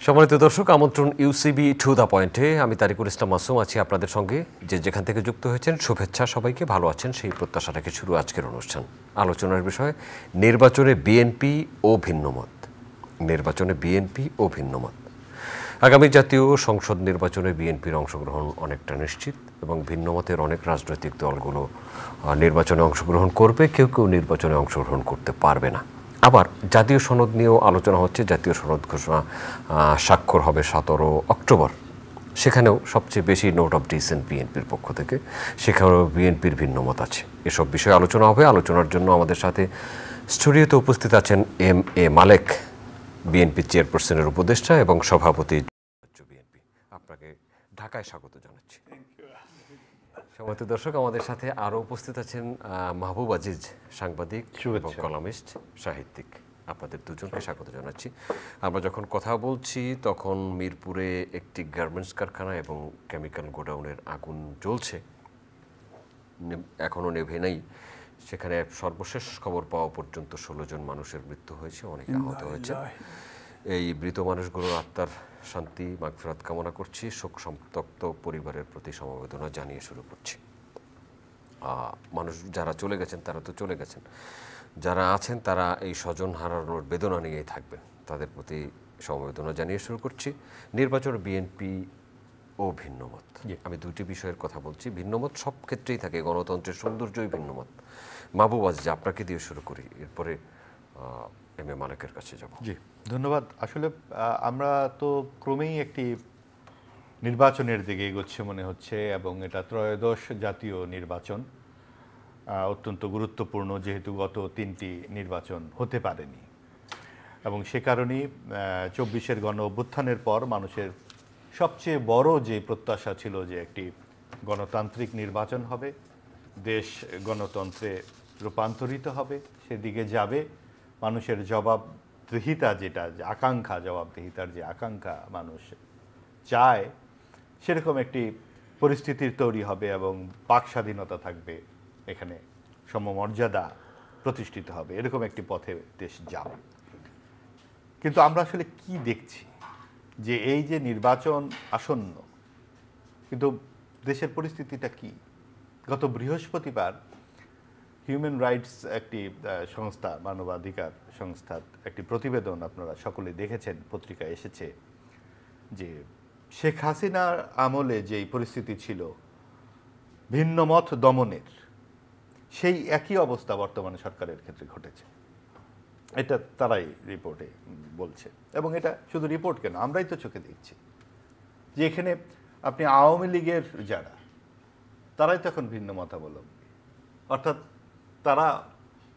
সম্মানিত দর্শক, আমন্ত্রণ ইউসিবি টু দ্য পয়েন্টে। আমি তারিকুল ইসলাম মাসুম আছি আপনাদের সঙ্গে। যেখান থেকে যুক্ত হয়েছেন শুভেচ্ছা, সবাইকে ভালো আছেন সেই প্রত্যাশা রেখে শুরু আজকের অনুষ্ঠান। আলোচনার বিষয় নির্বাচনে বিএনপি ও ভিন্নমত। নির্বাচনে বিএনপি ও ভিন্নমত। আগামী জাতীয় সংসদ নির্বাচনে বিএনপির অংশগ্রহণ অনেকটা নিশ্চিত এবং ভিন্নমতের অনেক রাজনৈতিক দলগুলো নির্বাচনে অংশগ্রহণ করবে, কেউ কেউ নির্বাচনে অংশগ্রহণ করতে পারবে না। আবার জাতীয় সনদ নিয়েও আলোচনা হচ্ছে। জাতীয় সনদ ঘোষণা স্বাক্ষর হবে 17 অক্টোবর। সেখানেও সবচেয়ে বেশি নোট অফ ডিসেন্ট বিএনপির পক্ষ থেকে, সেখানেও বিএনপির ভিন্নমত আছে। এসব বিষয়ে আলোচনা হবে। আলোচনার জন্য আমাদের সাথে স্টুডিওতে উপস্থিত আছেন এম.এ. মালেক, বিএনপি চেয়ারপারসনের উপদেষ্টা এবং সভাপতি বিএনপি। আপনাকে ঢাকায় স্বাগত জানাচ্ছি। সম্মানিত দর্শক, আমাদের সাথে আরও উপস্থিত আছেন মাহবুব আজিজ, সাংবাদিক এবং কলামিস্ট, সাহিত্যিক। আপনাদের দুজনকে স্বাগত জানাচ্ছি। আমরা যখন কথা বলছি তখন মিরপুরে একটি গার্মেন্টস কারখানা এবং কেমিক্যাল গোডাউনের আগুন জ্বলছে, এখনও নেভে নেই। সেখানে সর্বশেষ খবর পাওয়া পর্যন্ত 16 জন মানুষের মৃত্যু হয়েছে, অনেকে আহত হয়েছে। এই মৃত মানুষগুলোর আত্মার শান্তি মাগফিরাত কামনা করছি। শোক সন্তপ্ত পরিবারের প্রতি সমবেদনা জানিয়ে শুরু করছি। মানুষ যারা চলে গেছেন তারা তো চলে গেছেন, যারা আছেন তারা এই স্বজন হারানোর বেদনা নিয়েই থাকবেন, তাদের প্রতি সমবেদনা জানিয়ে শুরু করছি। নির্বাচন বিএনপি ও ভিন্নমত। আমি দুটি বিষয়ের কথা বলছি। ভিন্নমত সব ক্ষেত্রেই থাকে, গণতন্ত্রের সৌন্দর্যই ভিন্নমত। মাহবুব আজিজ, আপনাকে দিয়ে শুরু করি, এরপরে এম.এ. মালেকের কাছে যাব। জি, ধন্যবাদ। আসলে আমরা তো ক্রমেই একটি নির্বাচনের দিকে এগোচ্ছে মনে হচ্ছে, এবং এটা ত্রয়োদশ জাতীয় নির্বাচন, অত্যন্ত গুরুত্বপূর্ণ, যেহেতু গত 3টি নির্বাচন হতে পারেনি। এবং সে কারণেই 24-এর গণ অভ্যুত্থানের পর মানুষের সবচেয়ে বড় যে প্রত্যাশা ছিল যে একটি গণতান্ত্রিক নির্বাচন হবে, দেশ গণতন্ত্রে রূপান্তরিত হবে, সেদিকে যাবে। মানুষের জবাবদিহিতা, যেটা আকাঙ্ক্ষা, জবাবদিহিতার যে আকাঙ্ক্ষা মানুষ চায়, সেরকম একটি পরিস্থিতির তৈরি হবে এবং বাক স্বাধীনতা থাকবে, এখানে সমমর্যাদা প্রতিষ্ঠিত হবে, এরকম একটি পথে দেশ যাবে। কিন্তু আমরা আসলে কি দেখছি যে এই যে নির্বাচন আসন্ন, কিন্তু দেশের পরিস্থিতিটা কি? গত বৃহস্পতিবার হিউম্যান রাইটস একটি সংস্থা, মানবাধিকার সংস্থার একটি প্রতিবেদন আপনারা সকলে দেখেছেন, পত্রিকায় এসেছে, যে শেখ হাসিনার আমলে যেই পরিস্থিতি ছিল ভিন্নমত দমনের, সেই একই অবস্থা বর্তমানে সরকারের ক্ষেত্রে ঘটেছে। এটা তারাই রিপোর্টে বলছে। এবং এটা শুধু রিপোর্ট কেন, আমরাই তো চোখে দেখছি যে এখানে আপনি আওয়ামী লীগের যারা, তারাই তখন ভিন্ন মতাবলম্বী, অর্থাৎ তারা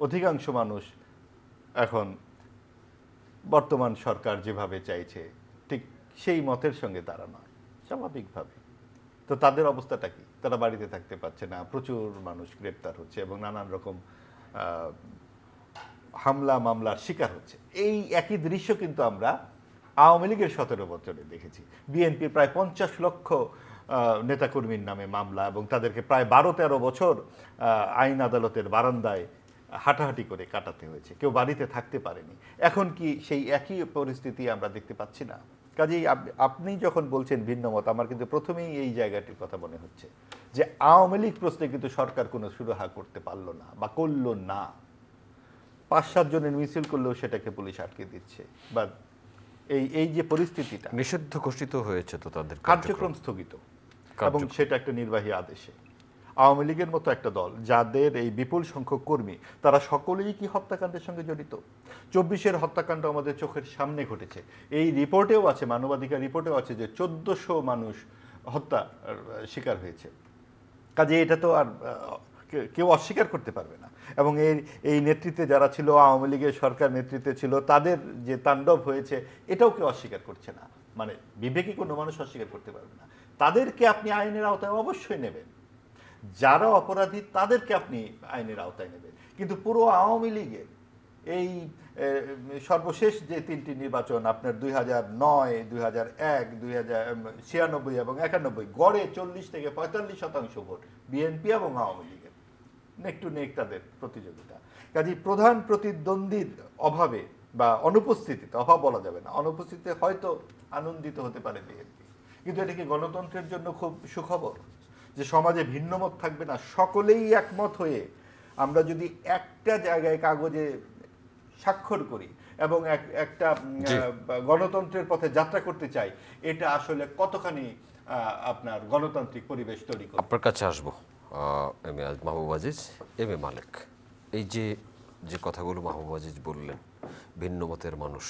অধিকাংশ মানুষ এখন বর্তমান সরকার যেভাবে চাইছে ঠিক সেই মতের সঙ্গে তারা নয়, স্বাভাবিকভাবে। তো তাদের অবস্থাটা কি? তারা বাড়িতে থাকতে পারছে না, প্রচুর মানুষ গ্রেপ্তার হচ্ছে এবং নানান রকম হামলা মামলার শিকার হচ্ছে। এই একই দৃশ্য কিন্তু আমরা আওয়ামী লীগের 17 বছরে দেখেছি। বিএনপির প্রায় 50 লক্ষ নেতাকর্মীর নামে মামলা, এবং তাদেরকে প্রায় 12-13 বছর আইন আদালতের বারান্দায় হাঁটাহাঁটি করে কাটাতে হয়েছে, কেউ বাড়িতে থাকতে পারেনি। এখন কি সেই একই পরিস্থিতি আমরা দেখতে পাচ্ছি না? কাজেই আপনি যখন বলছেন ভিন্নমত, আমার কিন্তু প্রথমেই এই জায়গাটির কথা মনে হচ্ছে যে আওয়ামী লীগ প্রশ্নে কিন্তু সরকার কোনো সুরাহা করতে পারলো না বা করলো না। 5-7 জনের মিছিল করলেও সেটাকে পুলিশ আটকে দিচ্ছে, বা এই যে পরিস্থিতিটা, নিষিদ্ধ ঘোষিত হয়েছে তো তাদের কার্যক্রম স্থগিত, এবং সেটা একটা নির্বাহী আদেশে। আওয়ামী লীগের মতো একটা দল, যাদের এই বিপুল সংখ্যক কর্মী, তারা সকলেই কি হত্যাকাণ্ডের সঙ্গে জড়িত? 24-এর হত্যাকাণ্ড আমাদের চোখের সামনে ঘটেছে। এই রিপোর্টেও আছে, মানবাধিকার রিপোর্টেও আছে যে 1400 মানুষ হত্যা শিকার হয়েছে। কাজে এটা তো আর কেউ অস্বীকার করতে পারবে না। এবং এই নেতৃত্বে যারা ছিল, আওয়ামী লীগের সরকার নেতৃত্বে ছিল, তাদের যে তাণ্ডব হয়েছে, এটাও কেউ অস্বীকার করছে না। মানে বিবেকী কোনো মানুষ অস্বীকার করতে পারবে না। তাদেরকে আপনি আইনের আওতায় অবশ্যই নেবেন, যারা অপরাধী তাদেরকে আপনি আইনের আওতায় নেবেন। কিন্তু পুরো আওয়ামী লীগের এই সর্বশেষ যে 3টি নির্বাচন, আপনার 2009, 2001, 1996 এবং 91, গড়ে 40 থেকে 45% ভোট বিএনপি এবং আওয়ামী লীগের, নেক টু নেক তাদের প্রতিযোগিতা। কাজেই প্রধান প্রতিদ্বন্দ্বীর অভাবে বা অনুপস্থিতিতে, অভাব বলা যাবে না, অনুপস্থিতিতে হয়তো আনন্দিত হতে পারে বিএনপি, কিন্তু এটা কি গণতন্ত্রের জন্য খুব সুখবর যে সমাজে ভিন্নমত থাকবে না, সকলেই একমত হয়ে আমরা যদি একটা জায়গায় কাগজে স্বাক্ষর করি এবং একটা গণতন্ত্রের পথে যাত্রা করতে চাই, এটা আসলে কতখানি আপনার গণতান্ত্রিক পরিবেশ তৈরি করে। আপনার কাছে আসবো M A Mahbub Aziz, M A মালেক। এই যে কথাগুলো মাহবুব আজিজ বললেন, ভিন্ন মতের মানুষ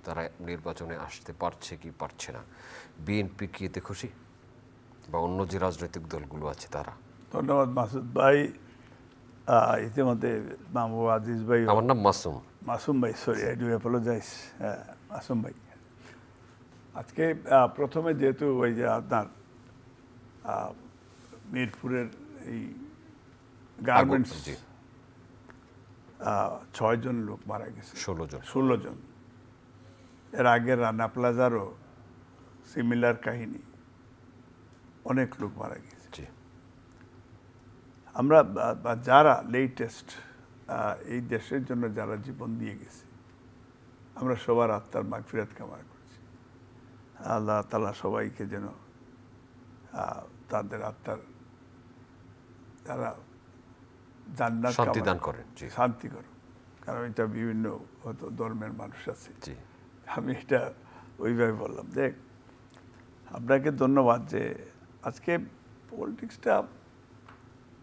তারা নির্বাচনে আসতে পারছে কি পারছে না, বিএনপি কি এতে খুশি বা অন্য যে রাজনৈতিক দলগুলো আছে তারা? ধন্যবাদ মাসুদ ভাই। ইতিমধ্যে মাহবুব আজিজ ভাই, আমার নাম মাসুম। মাসুম ভাই, sorry, I do apologise. Masum ভাই, আজকে প্রথমে যেহেতু ওই যে আপনার মিরপুরের এই গার্মেন্টস 6 জন লোক মারা গেছে, 16 জন। এর আগে রানা প্লাজারও সিমিলার কাহিনী, অনেক লোক মারা গেছে। আমরা যারা লেটেস্ট এই দেশের জন্য যারা জীবন দিয়ে গেছে, আমরা সবার আত্মার মাগফিরাত কামনা করছি। আল্লাহ তাআলা সবাইকে যেন তাদের আত্মার তারা জান্নাত শান্তি দান করেন, শান্তি করুন। কারণ এটা বিভিন্ন হয়তো ধর্মের মানুষ আছে, আমি এটা ওইভাবে বললাম। দেখ, আপনাকে ধন্যবাদ যে আজকে পলিটিক্সটা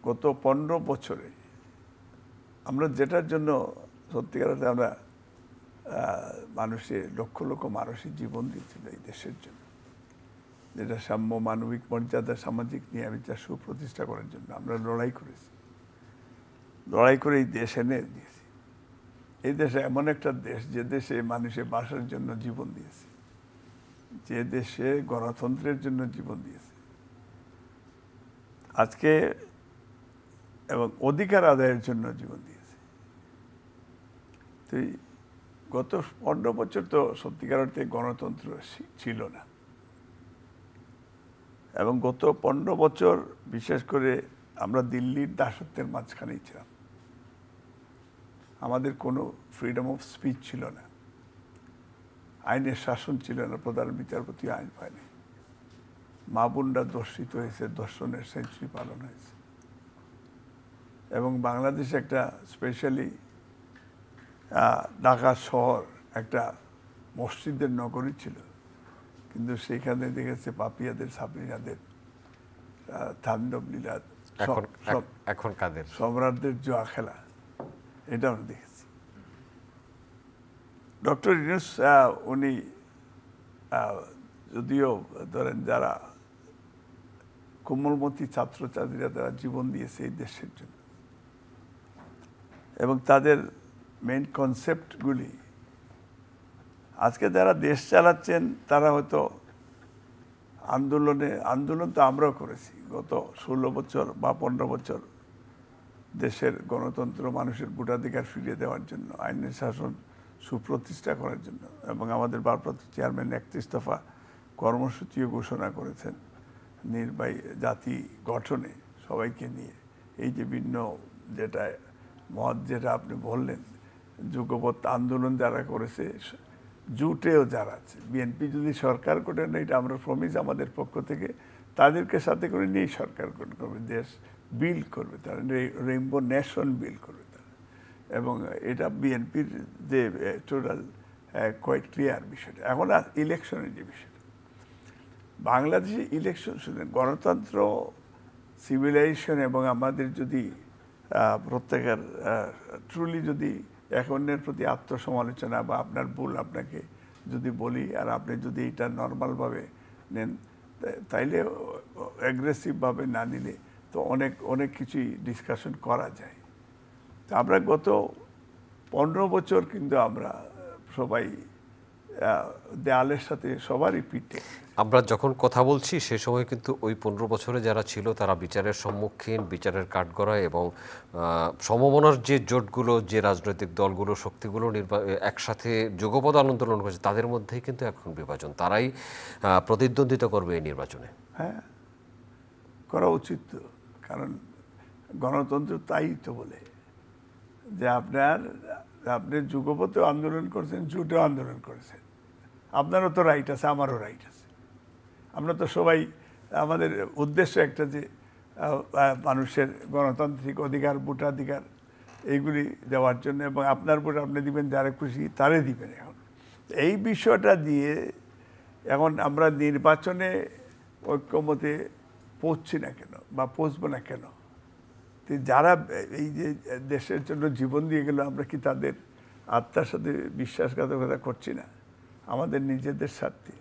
গত 15 বছরে আমরা যেটার জন্য সত্যিকার অর্থে আমরা মানুষের লক্ষ লক্ষ মানুষের জীবন দিয়েছিল এই দেশের জন্য, যেটা সাম্য, মানবিক মর্যাদা, সামাজিক ন্যায় বিচার সুপ্রতিষ্ঠা করার জন্য আমরা লড়াই করেছি। লড়াই করে এই দেশ এনে দিয়েছি। এই দেশে এমন একটা দেশ যে দেশে মানুষের বাসার জন্য জীবন দিয়েছে, যে দেশে গণতন্ত্রের জন্য জীবন দিয়েছে আজকে, এবং অধিকার আদায়ের জন্য জীবন দিয়েছে। তো গত 15 বছর তো সত্যিকার অর্থে গণতন্ত্র ছিল না, এবং গত 15 বছর বিশেষ করে আমরা দিল্লির দাসত্বের মাঝখানেই ছিলাম। আমাদের কোনো ফ্রিডম অফ স্পিচ ছিল না, আইনের শাসন ছিল না, প্রধান বিচারপতি আইন পায়নি, মা বোনরা ধর্ষিত হয়েছে, ধর্ষণের সেঞ্চুরি পালন হয়েছে। এবং বাংলাদেশে একটা স্পেশালি ঢাকা শহর একটা মসজিদের নগরী ছিল, কিন্তু সেখানে দেখেছে পাপিয়াদের, সাবরিনাদের তাণ্ডব লীলা, এখন কাদের সম্রাটদের জুয়া খেলা, এটা আমরা দেখেছি। ডক্টর ইউনূস উনি যদিও ধরেন যারা কোমলমতি ছাত্রছাত্রীরা তারা জীবন দিয়েছে এই দেশের জন্য, এবং তাদের মেইন কনসেপ্টগুলি আজকে যারা দেশ চালাচ্ছেন তারা হয়তো আন্দোলন তো আমরাও করেছি গত 16 বছর বা 15 বছর, দেশের গণতন্ত্র, মানুষের ভোটাধিকার ফিরিয়ে দেওয়ার জন্য, আইনের শাসন সুপ্রতিষ্ঠা করার জন্য। এবং আমাদের ভারপ্রাপ্ত চেয়ারম্যান 31 দফা কর্মসূচিও ঘোষণা করেছেন নির্বাহী জাতি গঠনে সবাইকে নিয়ে। এই যে ভিন্ন যেটা মত, যেটা আপনি বললেন, যুগপৎ আন্দোলন যারা করেছে, জুটেও যারা আছে, বিএনপি যদি সরকার করে না, এটা আমরা প্রমিস আমাদের পক্ষ থেকে, তাদেরকে সাথে করে নিয়েই সরকার গঠন করবে, দেশ বিল করবে তারা, রেইনবো নেশন বিল করবে তারা। এবং এটা বিএনপির যে টোটাল কোয়াইট ক্লিয়ার বিষয়টা। এখন আর ইলেকশনের যে বিষয়টা, বাংলাদেশে ইলেকশন, শুনেন, গণতন্ত্র, সিভিলাইজেশন এবং আমাদের যদি প্রত্যেকের ট্রুলি যদি এক অন্যের প্রতি আত্মসমালোচনা বা আপনার ভুল আপনাকে যদি বলি আর আপনি যদি এটা নর্মালভাবে নেন, তাইলে অ্যাগ্রেসিভভাবে না নিলে তো অনেক কিছুই ডিসকাশন করা যায়। তো আমরা গত 15 বছর কিন্তু আমরা সবাই দেয়ালের সাথে সবারই পিঠে। আমরা যখন কথা বলছি সে সময় কিন্তু ওই 15 বছরে যারা ছিল তারা বিচারের সম্মুখীন, বিচারের কাঠগড়ায়, এবং সমমনার যে জোটগুলো, যে রাজনৈতিক দলগুলো, শক্তিগুলো একসাথে যুগপৎ আন্দোলন করেছে, তাদের মধ্যেই কিন্তু এখন বিভাজন। তারাই প্রতিদ্বন্দ্বিতা করবে এই নির্বাচনে। হ্যাঁ, করা উচিত তো, কারণ গণতন্ত্র তাই তো বলে যে আপনার আপনি যুগপথেও আন্দোলন করছেন, জুটেও আন্দোলন করেছেন, আপনারও তো রাইট আছে, আমারও রাইট আছে। আমরা তো সবাই, আমাদের উদ্দেশ্য একটা যে মানুষের গণতান্ত্রিক অধিকার, ভোটাধিকার এইগুলি দেওয়ার জন্য, এবং আপনার ভোট আপনি দিবেন, যারা খুশি তারে দিবেন। এখন এই বিষয়টা দিয়ে এখন আমরা নির্বাচনে ঐক্যমতে পৌঁছছি না কেন, বা পৌঁছবো না কেন? যারা এই যে দেশের জন্য জীবন দিয়ে গেল, আমরা কি তাদের আত্মার সাথে বিশ্বাসঘাতকতা করছি না আমাদের নিজেদের স্বার্থে?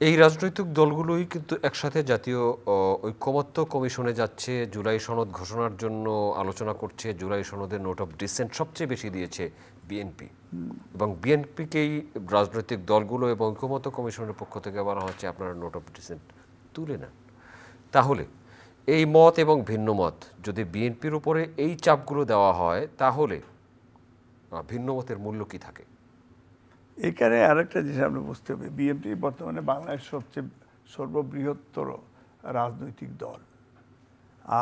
এই রাজনৈতিক দলগুলোই কিন্তু একসাথে জাতীয় ঐক্যমত্য কমিশনে যাচ্ছে, জুলাই সনদ ঘোষণার জন্য আলোচনা করছে। জুলাই সনদের নোট অফ ডিসেন্ট সবচেয়ে বেশি দিয়েছে বিএনপি, এবং বিএনপিকেই রাজনৈতিক দলগুলো এবং ঐক্যমত্য কমিশনের পক্ষ থেকে বলা হচ্ছে আপনারা নোট অফ ডিসেন্ট তুলে নেন। তাহলে এই মত এবং ভিন্ন মত যদি বিএনপির উপরে এই চাপগুলো দেওয়া হয়, তাহলে ভিন্ন মতের মূল্য কি থাকে? এখানে আরেকটা জিনিস আমরা বুঝতে হবে, বিএনপি বর্তমানে বাংলাদেশের সবচেয়ে সর্ববৃহত্তর রাজনৈতিক দল,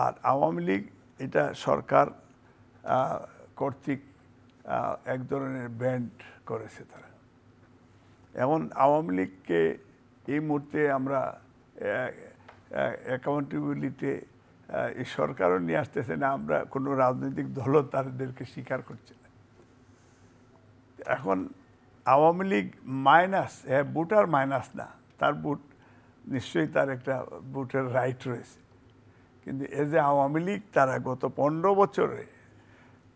আর আওয়ামী লীগ এটা সরকার কর্তৃক এক ধরনের ব্যান্ড করেছে তারা। এখন আওয়ামী লীগকে এই মুহূর্তে আমরা অ্যাকাউন্টেবিলিটি এই সরকারও নিয়ে আসতেছে না, আমরা কোনো রাজনৈতিক দলও তাদেরকে স্বীকার করছে না। এখন Awami League minus, voter minus না, তার ভোট নিশ্চয়ই তার একটা ভোটের রাইট রয়েছে, কিন্তু এজ এ আওয়ামী লীগ তারা গত 15 বছরে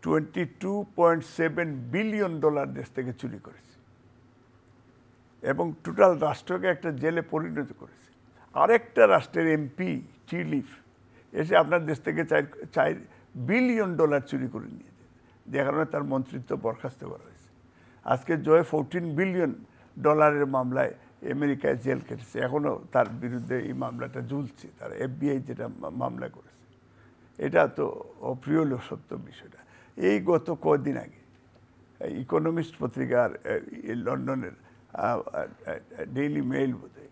$22.7 বিলিয়ন দেশ থেকে চুরি করেছে, এবং টোটাল রাষ্ট্রকে একটা জেলে পরিণত করেছে। আরেকটা রাষ্ট্রের এমপি চিলিফ এসে আপনার দেশ থেকে $4 বিলিয়ন চুরি করে নিয়েছে, যে কারণে তার মন্ত্রিত্ব বরখাস্ত করা হয়েছে। আজকে জয় $14 বিলিয়ন মামলায় আমেরিকায় জেল কেটেছে, এখনও তার বিরুদ্ধে এই মামলাটা ঝুলছে, তার FBI যেটা মামলা করেছে। এটা তো অপ্রিয় সত্য বিষয়টা। এই গত কদিন আগে ইকোনমিস্ট পত্রিকার লন্ডনের ডেইলি মেইল বোধহয়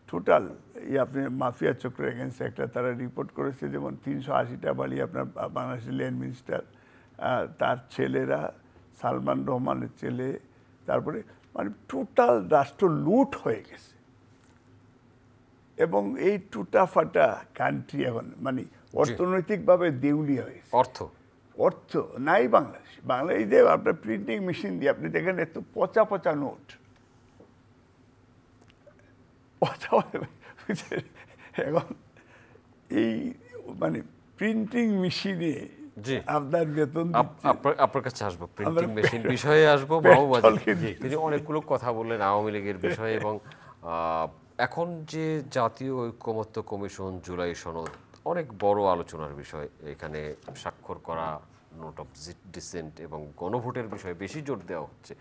টোটাল আপনি মাফিয়া চক্রের এগেনস্ট একটা তারা রিপোর্ট করেছে, যেমন 380টা বাড়ি আপনার বাংলাদেশের ল্যান্ড মিনিস্টার, তার ছেলেরা, সালমান রহমানের ছেলে, তারপরে মানে টোটাল রাষ্ট্র লুট হয়ে গেছে। এবং এই টুটা ফাটা কান্ট্রি এখন মানে অর্থনৈতিকভাবে দেউলিয়া হয়েছে। অর্থ নাই বাংলাদেশ। এই যে আপনার প্রিন্টিং মেশিন দিয়ে আপনি দেখেন এত পচা পচা নোট, এখন এই মানে প্রিন্টিং মেশিনে আপনার বেতন, আপনার কাছে আসবো, প্রিন্টিং মেশিন বিষয়ে আসবো। মাহবুব তিনি অনেকগুলো কথা বললেন আওয়ামী লীগের বিষয়ে, এবং এখন যে জাতীয় ঐক্যমত্য কমিশন, জুলাই সনদ অনেক বড় আলোচনার বিষয়। এখানে স্বাক্ষর করা, নোট অফ ডিসেন্ট এবং গণভোটের বিষয়ে বেশি জোর দেওয়া হচ্ছে।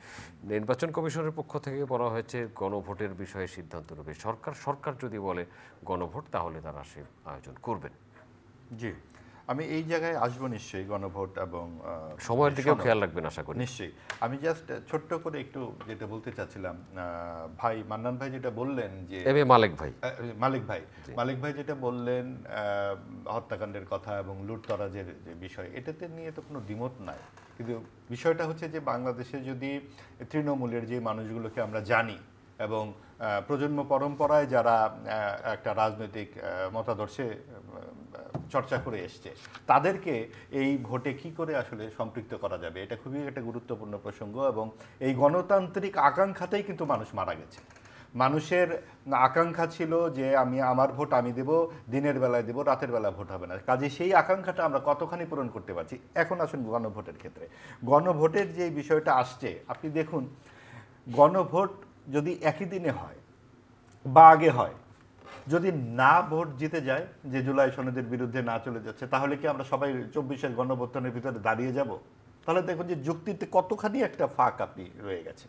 নির্বাচন কমিশনের পক্ষ থেকে বলা হয়েছে গণভোটের বিষয়ে সিদ্ধান্ত নেবে সরকার যদি বলে গণভোট, তাহলে তারা সে আয়োজন করবেন। জি, আমি এই জায়গায় আসবো নিশ্চয়ই, গণভোট এবং সময়ের দিকেও খেয়াল রাখবেন আশা করি। নিশ্চয়ই। আমি জাস্ট ছোট্ট করে একটু যেটা বলতে চাচ্ছিলাম, ভাই মান্নান ভাই যেটা বললেন যে মালিক ভাই যেটা বললেন হত্যাকাণ্ডের কথা এবং লুটতরাজের যে বিষয়, এটাতে নিয়ে তো কোনো দ্বিমত নাই। কিন্তু বিষয়টা হচ্ছে যে বাংলাদেশে যদি তৃণমূলের যে মানুষগুলোকে আমরা জানি এবং প্রজন্ম পরম্পরায় যারা একটা রাজনৈতিক মতাদর্শে চর্চা করে এসছে, তাদেরকে এই ভোটে কি করে আসলে সম্পৃক্ত করা যাবে, এটা খুবই একটা গুরুত্বপূর্ণ প্রসঙ্গ। এবং এই গণতান্ত্রিক আকাঙ্ক্ষাতেই কিন্তু মানুষ মারা গেছে। মানুষের আকাঙ্ক্ষা ছিল যে আমার ভোট আমি দেব, দিনের বেলায় দেব, রাতের বেলা ভোট হবে না। কাজে সেই আকাঙ্ক্ষাটা আমরা কতখানি পূরণ করতে পারছি। এখন আসুন গণভোটের ক্ষেত্রে, গণভোটের যে বিষয়টা আসছে, আপনি দেখুন গণভোট যদি একই দিনে হয় বা আগে হয়, যদি না ভোট জিতে যায়, যে জুলাই সনদের বিরুদ্ধে না চলে যাচ্ছে, তাহলে কি আমরা সবাই 24-এর গণঅভ্যুত্থানের ভিতরে দাঁড়িয়ে যাব? তাহলে দেখুন যে যুক্তিতে কতখানি একটা ফাঁক আপনি রয়ে গেছে।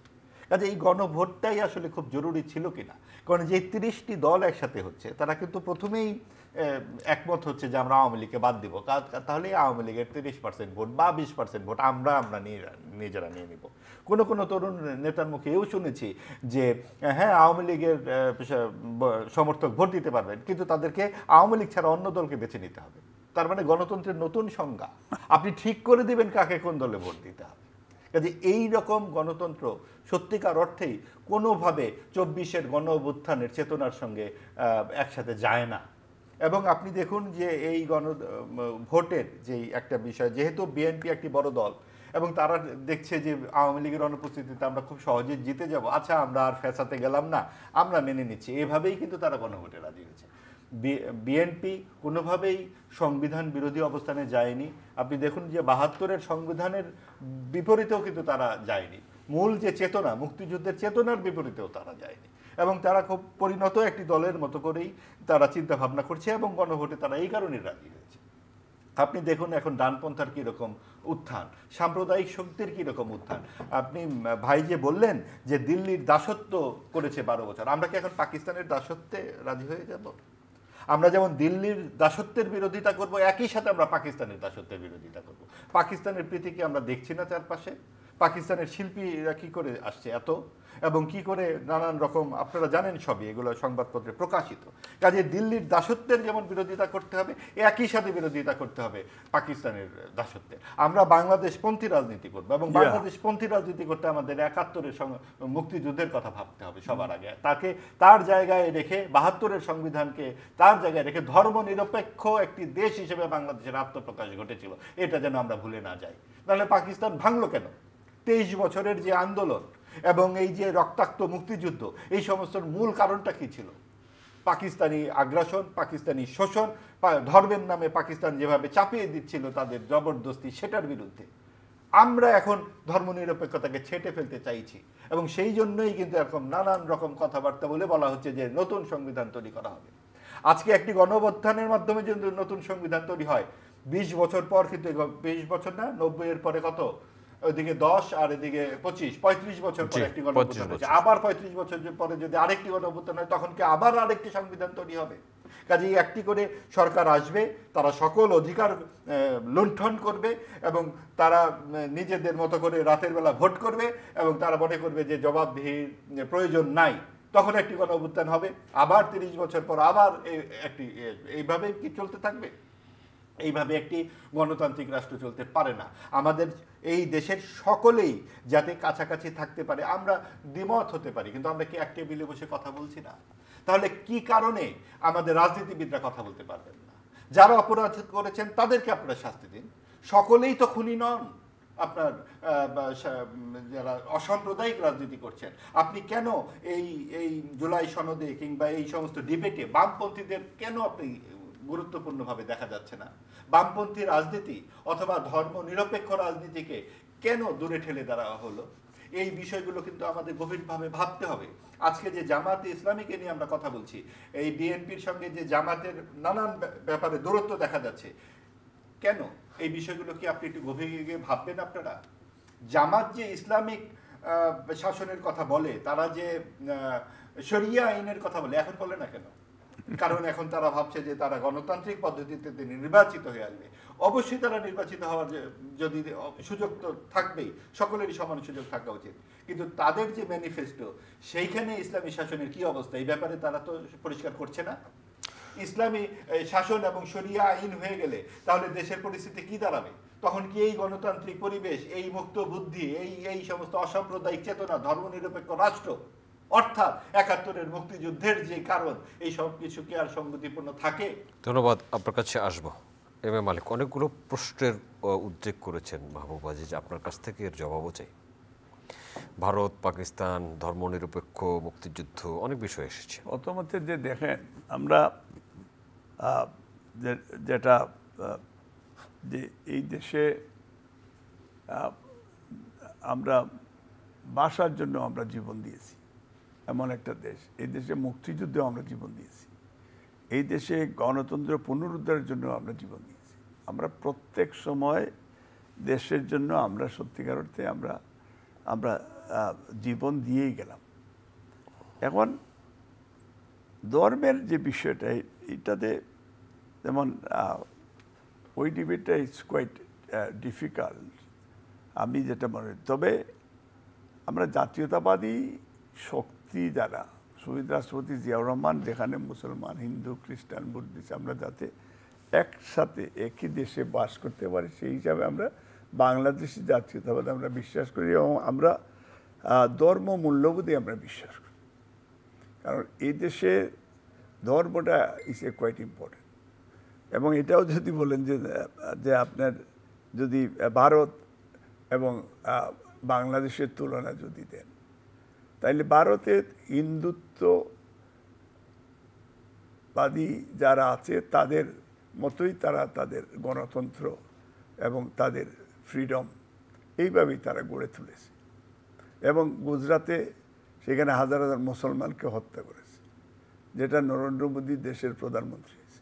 কাজে এই গণভোটটাই আসলে খুব জরুরি ছিল কিনা, কারণ যে 30টি দল একসাথে হচ্ছে তারা কিন্তু প্রথমেই একমত হচ্ছে যে আমরা আওয়ামী লীগকে বাদ দিব, তাহলে আওয়ামী লীগের 30% ভোট বা 20% ভোট আমরা নিজেরা নিয়ে নিব। কোনো তরুণ নেতার মুখে এও শুনেছি যে হ্যাঁ আওয়ামী লীগের সমর্থক ভোট দিতে পারবেন, কিন্তু তাদেরকে আওয়ামী লীগ ছাড়া অন্য দলকে বেছে নিতে হবে। তার মানে গণতন্ত্রের নতুন সংজ্ঞা, আপনি ঠিক করে দিবেন কাকে কোন দলে ভোট দিতে হবে। কাজে এই রকম গণতন্ত্র সত্যিকার অর্থেই কোনোভাবে 24-এর গণ অভ্যুত্থানের চেতনার সঙ্গে একসাথে যায় না। এবং আপনি দেখুন যে এই ভোটের যেই একটা বিষয়, যেহেতু বিএনপি একটি বড় দল এবং তারা দেখছে যে আওয়ামী লীগের অনুপস্থিতিতে আমরা খুব সহজে জিতে যাব, আচ্ছা আমরা আর ফেসাতে গেলাম না, আমরা মেনে নিচ্ছি, এভাবেই কিন্তু তারা গণভোটে রাজি হয়েছে। বিএনপি কোনোভাবেই সংবিধান বিরোধী অবস্থানে যায়নি। আপনি দেখুন যে 72-এর সংবিধানের বিপরীতেও কিন্তু তারা যায়নি, মূল যে চেতনা, মুক্তিযুদ্ধের চেতনার বিপরীতেও তারা যায়নি, এবং তারা খুব পরিণত একটি দলের মতো করেই তারা চিন্তা ভাবনা করছে এবং গণভোটে তারা এই কারণেই রাজি হয়েছে। আপনি দেখুন এখন ডানপন্থার কীরকম উত্থান, সাম্প্রদায়িক শক্তির কীরকম উত্থান। আপনি ভাই যে বললেন যে দিল্লির দাসত্ব করেছে 12 বছর, আমরা কি এখন পাকিস্তানের দাসত্বে রাজি হয়ে যাব? আমরা যেমন দিল্লির দাসত্বের বিরোধিতা করব, একই সাথে আমরা পাকিস্তানের দাসত্বের বিরোধিতা করব। পাকিস্তানের প্রীতিকে আমরা দেখছি না চারপাশে? পাকিস্তানের শিল্পীরা কি করে আসছে এত, এবং কি করে নানান রকম, আপনারা জানেন সবই, এগুলো সংবাদপত্রে প্রকাশিত। কাজে দিল্লির দাসত্বের যেমন বিরোধিতা করতে হবে, একই সাথে বিরোধিতা করতে হবে পাকিস্তানের দাসত্বের। আমরা বাংলাদেশপন্থী রাজনীতি করবো, এবং বাংলাদেশপন্থী রাজনীতি করতে আমাদের 71-এর মুক্তিযুদ্ধের কথা ভাবতে হবে সবার আগে। তাকে তার জায়গায় রেখে, 72-এর সংবিধানকে তার জায়গায় রেখে ধর্মনিরপেক্ষ একটি দেশ হিসেবে বাংলাদেশের আত্মপ্রকাশ ঘটেছিল, এটা যেন আমরা ভুলে না যাই। তাহলে পাকিস্তান ভাঙলো কেন? 23 বছরের যে আন্দোলন এবং এই যে রক্তাক্ত মুক্তিযুদ্ধ, এই সমস্ত মূল কারণটা কি ছিল? পাকিস্তানি আগ্রাসন, পাকিস্তানি শোষণ, ধর্মের নামে পাকিস্তান যেভাবে চাপিয়ে দিচ্ছিল তাদের জবরদস্তি, সেটার বিরুদ্ধে। আমরা এখন ধর্মনিরপেক্ষতাকে ছেঁটে ফেলতে চাইছি, এবং সেই জন্যই কিন্তু এরকম নানান রকম কথাবার্তা বলে বলা হচ্ছে যে নতুন সংবিধান তৈরি করা হবে। আজকে একটি গণঅভ্যুত্থানের মাধ্যমে যদি নতুন সংবিধান তৈরি হয়, 20 বছর পর কিন্তু, 20 বছর না, 90-এর পরে কত, ওইদিকে 10 আর এদিকে 25, 35 বছর পরে একটি গণঅভ্যুত্থান হচ্ছে, আবার 35 বছর পরে যদি আরেকটি গণঅভ্যুত্থান হয়, তখন কি আবার আরেকটি সংবিধান তৈরি হবে? কাজেই একটি করে সরকার আসবে, তারা সকল অধিকার লুণ্ঠন করবে, এবং তারা নিজেদের মতো করে রাতের বেলা ভোট করবে, এবং তারা মনে করবে যে জবাবদিহির প্রয়োজন নাই। তখন একটি গণঅভ্যুত্থান হবে, আবার 30 বছর পর আবার একটি, এইভাবে কি চলতে থাকবে? এইভাবে একটি গণতান্ত্রিক রাষ্ট্র চলতে পারে না। আমাদের এই দেশের সকলেই যাতে কাছাকাছি থাকতে পারে, আমরা দ্বিমত হতে পারি, কিন্তু আমরা কি এক টেবিলে বসে কথা বলছি না? তাহলে কি কারণে আমাদের রাজনীতিবিদরা কথা বলতে পারবেন না? যারা অপরাধ করেছেন তাদেরকে আপনারা শাস্তি দিন। সকলেই তো খুনি নন। আপনার যারা অসাম্প্রদায়িক রাজনীতি করছেন, আপনি কেন এই জুলাই সনদে কিংবা এই সমস্ত ডিবেটে বামপন্থীদের কেন আপনি গুরুত্বপূর্ণভাবে দেখা যাচ্ছে না? বামপন্থী রাজনীতি অথবা ধর্ম নিরপেক্ষ রাজনীতিকে কেন দূরে ঠেলে দেওয়া হলো? এই বিষয়গুলো কিন্তু আমাদের গভীরভাবে ভাবতে হবে। আজকে যে জামাতে ইসলামীকে নিয়ে আমরা কথা বলছি, এই বিএনপির সঙ্গে যে জামাতের নানান ব্যাপারে দূরত্ব দেখা যাচ্ছে, কেন? এই বিষয়গুলো কি আপনি একটু গভীরে ভাববেন আপনারা? জামাত যে ইসলামিক শাসনের কথা বলে, তারা যে শরিয়া আইনের কথা বলে, এখন বলে না কেন? কারণ এখন তারা ভাবছে যে তারা গণতান্ত্রিক পদ্ধতিতে নির্বাচিত হয়ে আসবে। অবশ্যই তারা নির্বাচিত হওয়ার যদি সুযোগ তো থাকবেই, সকলেরই সমান সুযোগ থাকা উচিত, কিন্তু তাদের যে ম্যানিফেস্টো, সেইখানে ইসলামী শাসনের কি অবস্থা, এই ব্যাপারে তারা তো পরিষ্কার করছে না। ইসলামী শাসন এবং শরিয়া আইন হয়ে গেলে তাহলে দেশের পরিস্থিতি কি দাঁড়াবে? তখন কি এই গণতান্ত্রিক পরিবেশ, এই মুক্ত বুদ্ধি, এই সমস্ত অসাম্প্রদায়িক চেতনা, ধর্মনিরপেক্ষ রাষ্ট্র, অর্থাৎ 71-এর মুক্তিযুদ্ধের যে কারণ, এই সব কিছু কি আর সঙ্গতিপূর্ণ থাকে? ধন্যবাদ। আপনার কাছে আসবো এম এ মালিক। অনেকগুলো প্রশ্নের উদ্বেগ করেছেন মাহবুব আজিজ, আপনার কাছ থেকে এর জবাবও চাই। ভারত, পাকিস্তান, ধর্মনিরপেক্ষ, মুক্তিযুদ্ধ, অনেক বিষয় এসেছে। প্রথমত যে দেখেন, আমরা যেটা যে এই দেশে আমরা বাঁচার জন্য আমরা জীবন দিয়েছি, এমন একটা দেশ। এই দেশে মুক্তিযুদ্ধে আমরা জীবন দিয়েছি, এই দেশে গণতন্ত্র পুনরুদ্ধারের জন্য আমরা জীবন দিয়েছি। আমরা প্রত্যেক সময় দেশের জন্য আমরা সত্যিকার অর্থে আমরা জীবন দিয়েই গেলাম। এখন ধর্মের যে বিষয়টা, এটাতে যেমন ওই ডিবেটটা ইটস কোয়াইট ডিফিকাল্ট, আমি যেটা মনে করি। তবে আমরা জাতীয়তাবাদী শক্তি যারা, শহীদ রাষ্ট্রপতি জিয়াউর রহমান যেখানে মুসলমান, হিন্দু, খ্রিস্টান, বুদ্ধিস্ট আমরা যাতে একসাথে একই দেশে বাস করতে পারি, সেই হিসাবে আমরা বাংলাদেশি জাতীয়তাবাদ আমরা বিশ্বাস করি এবং আমরা ধর্ম মূল্যবোধে আমরা বিশ্বাস করি, কারণ এই দেশে ধর্মটা ইজ এ কোয়াইট ইম্পর্টেন্ট। এবং এটাও যদি বলেন যে আপনার যদি ভারত এবং বাংলাদেশের তুলনা যদি দেন, তাইলে ভারতের হিন্দুত্ববাদী যারা আছে তাদের মতোই তারা তাদের গণতন্ত্র এবং তাদের ফ্রিডম এইভাবেই তারা গড়ে তুলেছে। এবং গুজরাটে সেখানে হাজার হাজার মুসলমানকে হত্যা করেছে, যেটা নরেন্দ্র মোদী দেশের প্রধানমন্ত্রী হয়েছে।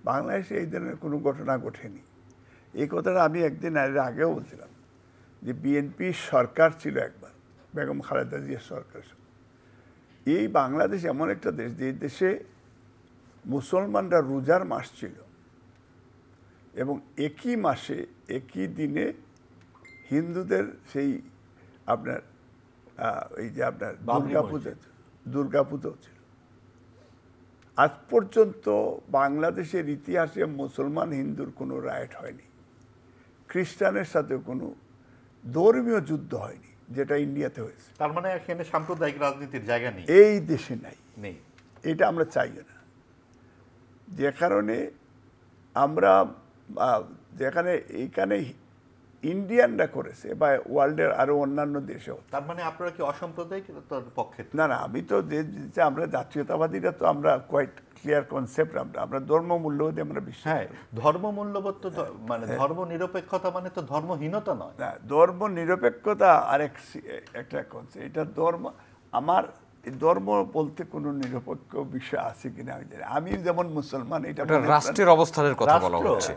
বাংলাদেশে এই ধরনের কোনো ঘটনা ঘটেনি। এই কথাটা আমি একদিন আগেও বলছিলাম যে বিএনপি সরকার ছিল একবার, বেগম খালেদা জিয়ার সরকার। এই বাংলাদেশ এমন একটা দেশ যে দেশে মুসলমানরা রোজার মাস ছিল এবং একই মাসে একই দিনে হিন্দুদের সেই আপনার এই যে আপনার দুর্গাপূজা ছিল। আজ পর্যন্ত বাংলাদেশের ইতিহাসে মুসলমান হিন্দুর কোনো রাইট হয়নি, খ্রিস্টানের সাথে কোনো ধর্মীয় যুদ্ধ হয়নি, যেটা ইন্ডিয়াতে হয়েছে। তার মানে এখানে সাম্প্রদায়িক রাজনীতির জায়গা নেই, এই দেশে নেই। এটা আমরা চাইও না, যে কারণে আমরা যেখানে এইখানে ইন্ডিয়ানরা করেছে বা ওয়ার্ল্ডের আরো অন্যান্য দেশেও। তার মানে আপনারা কি অসাম্প্রদায়িকতার পক্ষে? না, আমি তো আমরা জাতীয়তাবাদীরা তো আমরা কোয়াইট ক্লিয়ার কনসেপ্ট, আমরা ধর্ম মূল্যবোধে আমরা বিশ্বাস। হ্যাঁ, ধর্ম মূল্যবোধ তো মানে ধর্ম নিরপেক্ষতা মানে তো ধর্মহীনতা নয়। না, ধর্ম নিরপেক্ষতা একটা কনসেপ্ট। এটা আমার ধর্ম বলতে কোনো নিরপেক্ষ বিষয় আছে কিনা আমি জানি। আমি যেমন মুসলমান, এটা রাষ্ট্রের অবস্থানের কথা বলা হচ্ছে।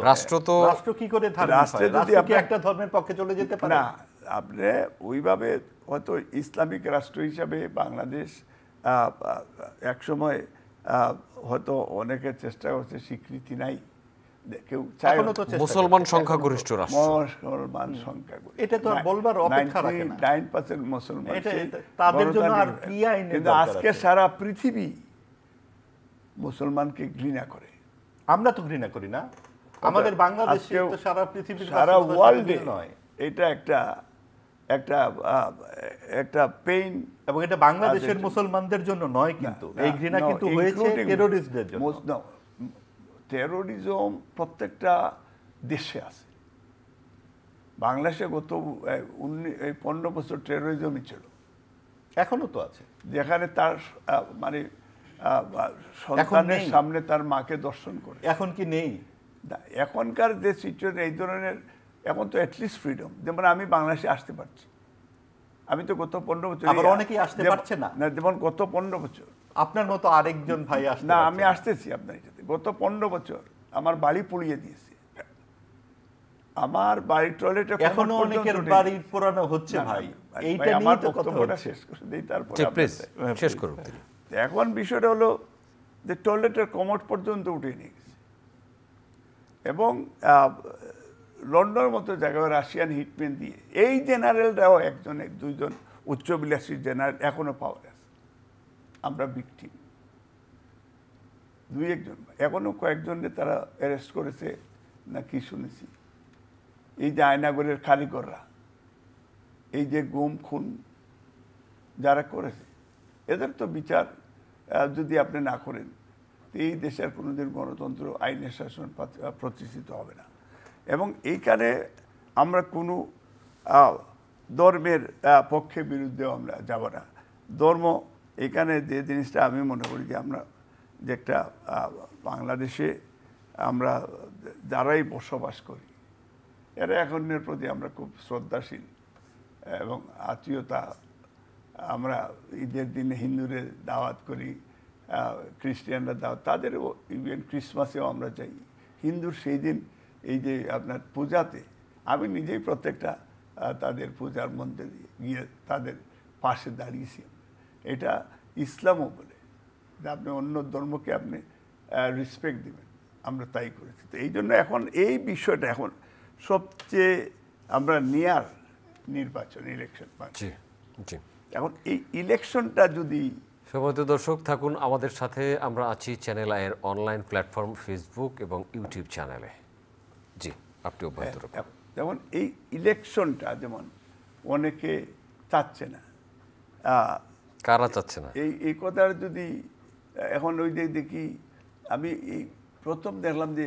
রাষ্ট্র কি করে রাষ্ট্রে যদি আপনি একটা ধর্মের পক্ষে চলে যেতে পারেন না, আপনি ওইভাবে হয়তো ইসলামিক রাষ্ট্র হিসাবে বাংলাদেশ একসময় হয়তো অনেকে চেষ্টা করছে, স্বীকৃতি নাই, কেউ চায় মুসলমান সংখ্যাগরিষ্ঠ রাষ্ট্র, মুসলমান সংখ্যাগরিষ্ঠ, এটা তো বলবার অপেক্ষা রাখে না। 9% মুসলমান, তাদের জন্য আর কি আইন? কিন্তু আজকে সারা পৃথিবী মুসলমানকে ঘৃণা করে। আমরা তো ঘৃণা করি না, আমাদের বাংলাদেশে তো সারা পৃথিবীর সারা ওয়ার্ল্ডে এটা একটা পেইন। এবং এটা বাংলাদেশের মুসলমানদের জন্য নয়, কিন্তু এই ঘৃণা কিন্তু হয়েছে টেররিস্টদের জন্য। টেরোরিজম প্রত্যেকটা দেশে আছে। বাংলাদেশে গত 15 বছর টেরোরিজমই ছিল, এখনো তো আছে, যেখানে তার মানে সন্তানের সামনে তার মাকে দর্শন করে। এখন কি নেই? এখনকার যে সিচুয়েশন এই ধরনের, এখন তো অ্যাটলিস্ট ফ্রিডম। যেমন আমি বাংলাদেশে আসতে পারছি, আমি তো গত 15 বছর, আবার অনেকেই আসতে পারছে না। যেমন গত 15 বছর আপনার মতো আরেকজন ভাই আসছে না, আমি আসতেছি আপনার সাথে। গত 15 বছর আমার বাড়ি পুড়িয়ে দিয়েছে, আমার বাড়ির টয়লেটে এখনো অনেকের বাড়ি পোড়ানো হচ্ছে ভাই। এইটা নিয়ে তো কথা শেষ করে দেই, তারপরে শেষ করুন। এখন বিষয়টা হলো যে টয়লেটের কমোড পর্যন্ত উঠিয়ে নিয়ে গেছে এবং লন্ডনের মতো জায়গায় রাশিয়ান হিটম্যান দিয়ে এই জেনারেলরাও একজন দুইজন উচ্চবিলাসী জেনারেল এখনো পাওয়া গেছে। আমরা ভিকটিম, দুই একজন, এখনো কয়েকজনকে তারা অ্যারেস্ট করেছে না কি শুনেছি। এই যে আয়নাগরের কারিগররা, এই যে গুম খুন যারা করেছে, এদের তো বিচার যদি আপনি না করেন, এই দেশের কোনোদিন গণতন্ত্র, আইনের শাসন প্রতিষ্ঠিত হবে না। এবং এইখানে আমরা কোনো ধর্মের পক্ষে বিরুদ্ধেও আমরা যাব না। ধর্ম এখানে যে জিনিসটা আমি মনে করি যে আমরা যে একটা বাংলাদেশে আমরা যারাই বসবাস করি, এরা একজনের প্রতি আমরা খুব শ্রদ্ধাশীল এবং আত্মীয়তা। আমরা ঈদের দিনে হিন্দুদের দাওয়াত করি, খ্রিস্টিয়ানরা দাওয়াত, তাদেরও ইভেন ক্রিসমাসেও আমরা যাই। হিন্দুর সেই দিন এই যে আপনার পূজাতে আমি নিজেই প্রত্যেকটা তাদের পূজার মন্দিরে গিয়ে তাদের পাশে দাঁড়িয়েছি। এটা ইসলামও বলে যে আপনি অন্য ধর্মকে আপনি রেসপেক্ট দেবেন, আমরা তাই করেছি। তো এই জন্য এখন এই বিষয়টা এখন সবচেয়ে আমরা নিয়ার নির্বাচন, ইলেকশন। এখন এই ইলেকশনটা যদি সম্মানিত দর্শক থাকুন আমাদের সাথে, আমরা আছি চ্যানেল আইয়ের অনলাইন প্ল্যাটফর্ম ফেসবুক এবং ইউটিউব চ্যানেলে। জি, আপনি অব্যাহত রাখুন। যেমন এই ইলেকশনটা যেমন অনেকে চাচ্ছে না, কারা চাচ্ছে না? এই কথার যদি এখন ওই যে দেখি, আমি এই প্রথম দেখলাম যে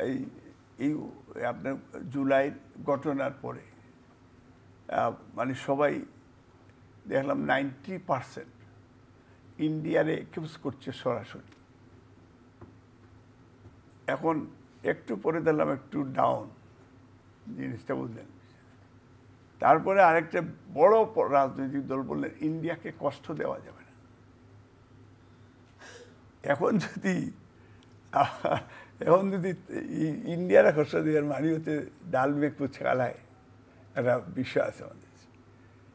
এই এই আপনার জুলাইয়ের ঘটনার পরে মানে সবাই দেখলাম 90% ইন্ডিয়ারে একিউজ করছে সরাসরি। এখন একটু পরে দেখলাম একটু ডাউন জিনিসটা, বুঝলেন? তারপরে আরেকটা বড় রাজনৈতিক দল বললেন ইন্ডিয়াকে কষ্ট দেওয়া যাবে না। এখন যদি ইন্ডিয়ার কষ্ট দেওয়ার মানে হচ্ছে ডাল মেঘ পুছে খালায় একটা বিষয় আছে আমাদের,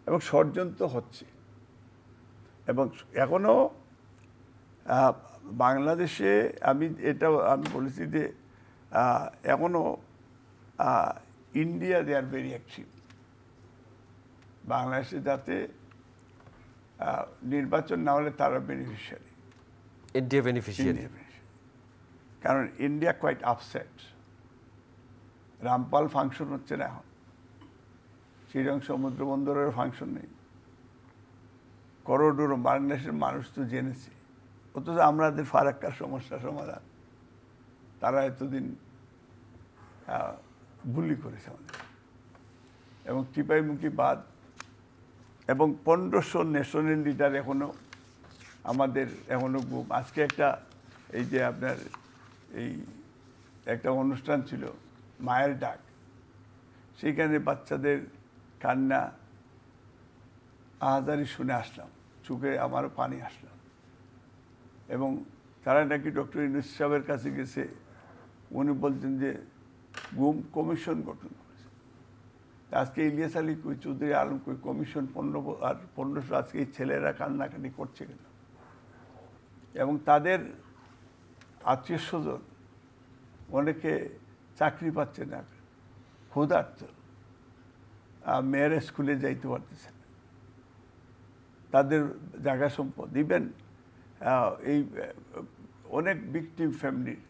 এবং ষড়যন্ত্র হচ্ছে। এবং এখনো বাংলাদেশে আমি বলেছি যে এখনো India they are very active বাংলাদেশে, যাতে নির্বাচন না হলে তারা বেনিফিশিয়ারি, ইন্ডিয়া বেনিফিশিয়ারি। কারণ India quite upset. Rampal function হচ্ছে না এখন, চিরং সমুদ্র বন্দরের ফাংশন নেই, করোডোর বাংলাদেশের মানুষ তো জেনেছে, অথচ আমাদের ফারাক্কার সমস্যা সমাধান তারা এতদিন বুলি করেছে আমাদের। এবং টিপাইমুখী বাদ এবং 1500 ন্যাশনাল লিডার এখনো আমাদের গুম। আজকে এই যে আপনার এই একটা অনুষ্ঠান ছিল মায়ের ডাক, সেখানে বাচ্চাদের কান্না আহাজারি শুনে আসলাম, চোখে আমারও পানি আসলাম। এবং তারা নাকি ডক্টর ইউনূস সাহেবের কাছে গেছে, উনি বলছেন যে গুম কমিশন গঠন করেছে। আজকে ইলিয়াস আলী কই, চৌধুরী আলম কই, কমিশন 1500 আজকে এই ছেলেরা কান্নাকাটি করছে কেন? এবং তাদের আত্মীয় স্বজন অনেকে চাকরি পাচ্ছে না, ক্ষুধার্ত, মেয়ের স্কুলে যাইতে পারতেছে না, তাদের জায়গা সম্পদ, ইভেন এই অনেক ভিকটিম ফ্যামিলির